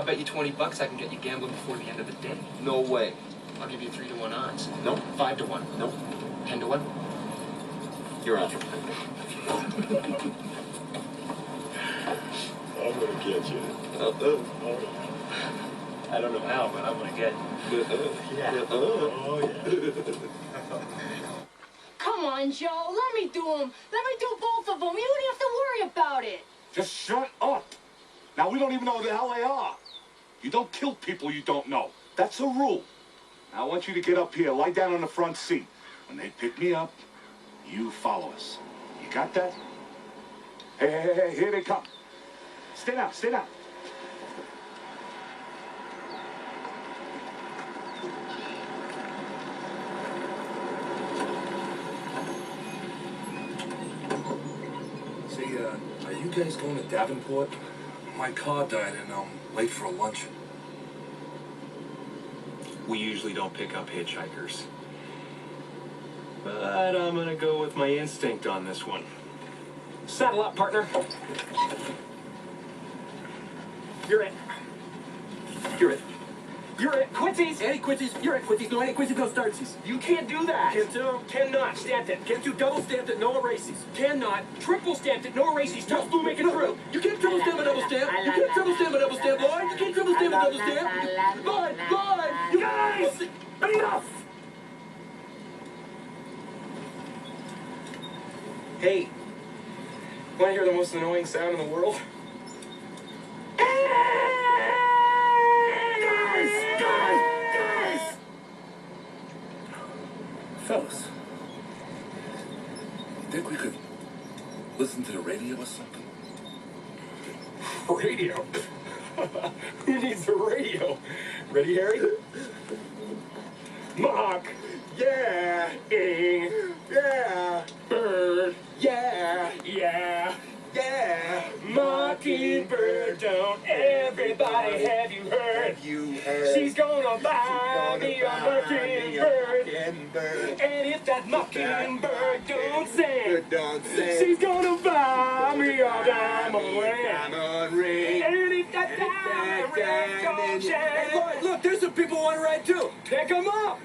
I'll bet you 20 bucks I can get you gambling before the end of the day. No way. I'll give you 3 to 1 odds. No. 5 to 1. No. 10 to 1. You're out. I'm gonna get you. I don't know how, but I'm gonna get you. Yeah. Oh, yeah. Come on, Joe. Let me do them. Let me do both of them. You don't have to worry about it. Just shut up. Now, we don't even know who the hell they are. You don't kill people you don't know. That's a rule. Now, I want you to get up here, lie down on the front seat. When they pick me up, you follow us. You got that? Hey, here they come. Stay down, stay down. Say, are you guys going to Davenport? My car died and I'm late for a lunch. We usually don't pick up hitchhikers. But I'm gonna go with my instinct on this one. Saddle up, partner. You're it. You're it. You're it. Quincy's! Anti-Quincy's. You're it, Quincy's. No anti-Quincy's, no startsies. You can't do that. Can't do. Cannot. Stamped it. Can't do double stamped it, no erases. Cannot. Triple stamped it, no erases. Tough blue, make it through. You can't triple stamp a double stamp. You can't triple stamp a double stamp, Lloyd. You can't triple stamp a double stamp. Lloyd! You guys! Enough! Hey, want to hear the most annoying sound in the world? Guys! Fellas, you think we could listen to the radio or something? Radio? Who needs a radio? Ready, Harry? Mock. Yeah. Ing. Yeah. Bird. Yeah. Yeah. Yeah. Mockingbird, don't everybody have you heard? She's gonna buy me a mockingbird. And if that mockingbird don't sing, she's gonna buy me a diamond ring. And if that diamond ring don't shine. Hey, Lloyd, look, there's some people who want to ride too. Pick them up.